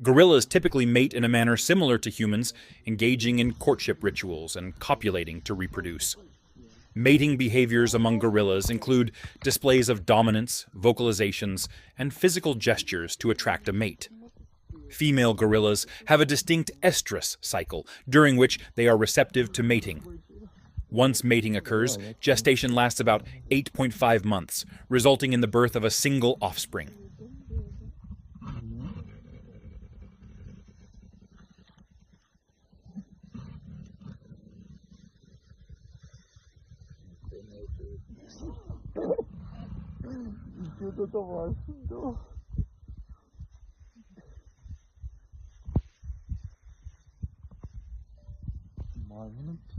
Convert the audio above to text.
Gorillas typically mate in a manner similar to humans, engaging in courtship rituals and copulating to reproduce. Mating behaviors among gorillas include displays of dominance, vocalizations, and physical gestures to attract a mate. Female gorillas have a distinct estrus cycle, during which they are receptive to mating. Once mating occurs, gestation lasts about 8.5 months, resulting in the birth of a single offspring. Что-то там, что? Магнит.